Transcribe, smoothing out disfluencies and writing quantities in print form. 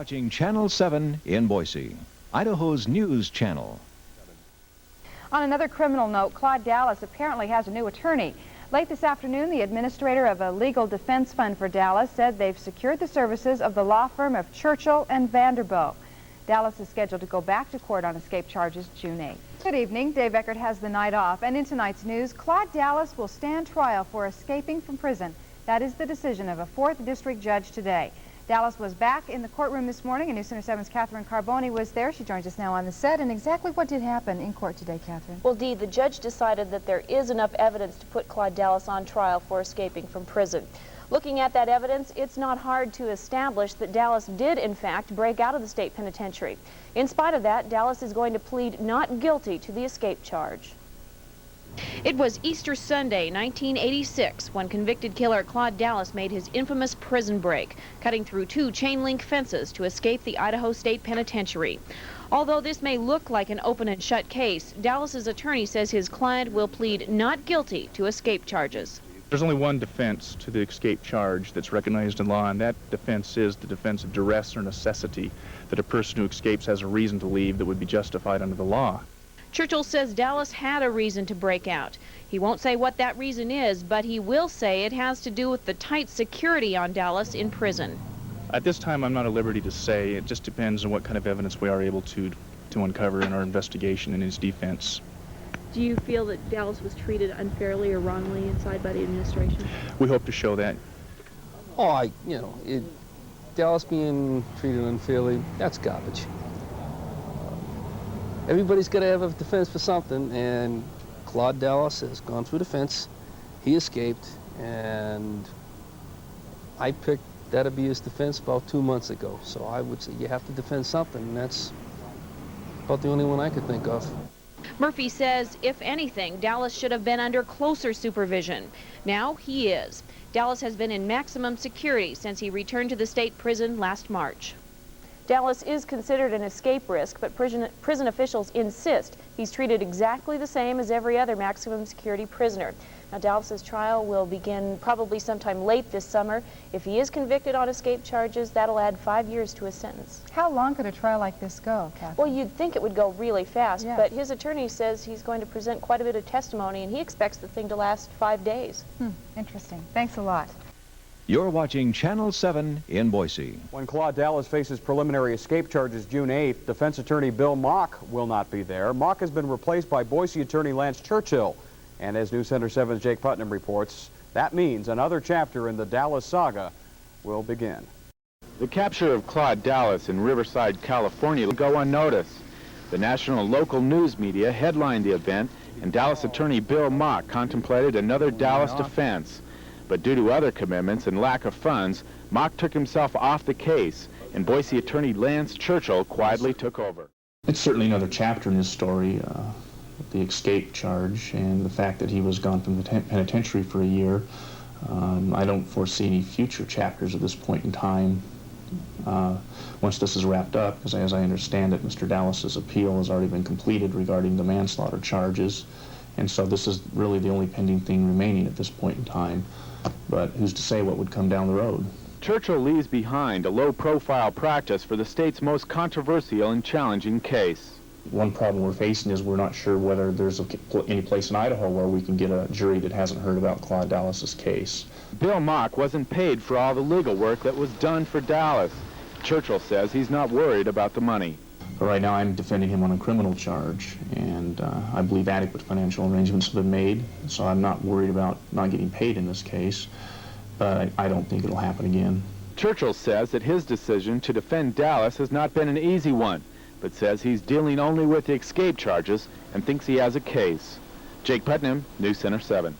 watching Channel 7 in Boise, Idaho's news channel. On another criminal note, Claude Dallas apparently has a new attorney. Late this afternoon, the administrator of a legal defense fund for Dallas said they've secured the services of the law firm of Churcill and Vanderbilt. Dallas is scheduled to go back to court on escape charges June 8th. Good evening. Dave Eckert has the night off. And in tonight's news, Claude Dallas will stand trial for escaping from prison. That is the decision of a 4th District judge today. Dallas was back in the courtroom this morning, and News Center 7's Catherine Carboni was there. She joins us now on the set. And exactly what did happen in court today, Catherine? Well, Dee, the judge decided that there is enough evidence to put Claude Dallas on trial for escaping from prison. Looking at that evidence, it's not hard to establish that Dallas did, in fact, break out of the state penitentiary. In spite of that, Dallas is going to plead not guilty to the escape charge. It was Easter Sunday, 1986, when convicted killer Claude Dallas made his infamous prison break, cutting through 2 chain-link fences to escape the Idaho State Penitentiary. Although this may look like an open and shut case, Dallas's attorney says his client will plead not guilty to escape charges. There's only one defense to the escape charge that's recognized in law, and that defense is the defense of duress or necessity, that a person who escapes has a reason to leave that would be justified under the law. Churchill says Dallas had a reason to break out. He won't say what that reason is, but he will say it has to do with the tight security on Dallas in prison. At this time, I'm not at liberty to say. It just depends on what kind of evidence we are able to uncover in our investigation in his defense. Do you feel that Dallas was treated unfairly or wrongly inside by the administration? We hope to show that. Oh, Dallas being treated unfairly, that's garbage. Everybody's got to have a defense for something, and Claude Dallas has gone through defense. He escaped, and I picked that to be his defense about 2 months ago. So I would say you have to defend something, and that's about the only one I could think of. Murphy says, if anything, Dallas should have been under closer supervision. Now he is. Dallas has been in maximum security since he returned to the state prison last March. Dallas is considered an escape risk, but prison officials insist he's treated exactly the same as every other maximum security prisoner. Now, Dallas's trial will begin probably sometime late this summer. If he is convicted on escape charges, that'll add 5 years to his sentence. How long could a trial like this go, Catherine? Well, you'd think it would go really fast, yes. But his attorney says he's going to present quite a bit of testimony, and he expects the thing to last 5 days. Interesting. Thanks a lot. You're watching Channel 7 in Boise. When Claude Dallas faces preliminary escape charges June 8th, defense attorney Bill Mauk will not be there. Mauk has been replaced by Boise attorney Lance Churcill. And as News Center 7's Jake Putnam reports, that means another chapter in the Dallas saga will begin. The capture of Claude Dallas in Riverside, California will go unnoticed. The national and local news media headlined the event, and Dallas attorney Bill Mauk contemplated another Dallas defense. But due to other commitments and lack of funds, Mauk took himself off the case, and Boise attorney Lance Churchill quietly took over. It's certainly another chapter in his story, the escape charge and the fact that he was gone from the penitentiary for a year. I don't foresee any future chapters at this point in time once this is wrapped up, because as I understand it, Mr. Dallas's appeal has already been completed regarding the manslaughter charges, and so this is really the only pending thing remaining at this point in time. But who's to say what would come down the road? Churchill leaves behind a low-profile practice for the state's most controversial and challenging case. One problem we're facing is we're not sure whether there's any place in Idaho where we can get a jury that hasn't heard about Claude Dallas's case. Bill Mauk wasn't paid for all the legal work that was done for Dallas. Churchill says he's not worried about the money. But right now I'm defending him on a criminal charge, and I believe adequate financial arrangements have been made, so I'm not worried about not getting paid in this case, but I don't think it'll happen again. Churchill says that his decision to defend Dallas has not been an easy one, but says he's dealing only with the escape charges and thinks he has a case. Jake Putnam, News Center 7.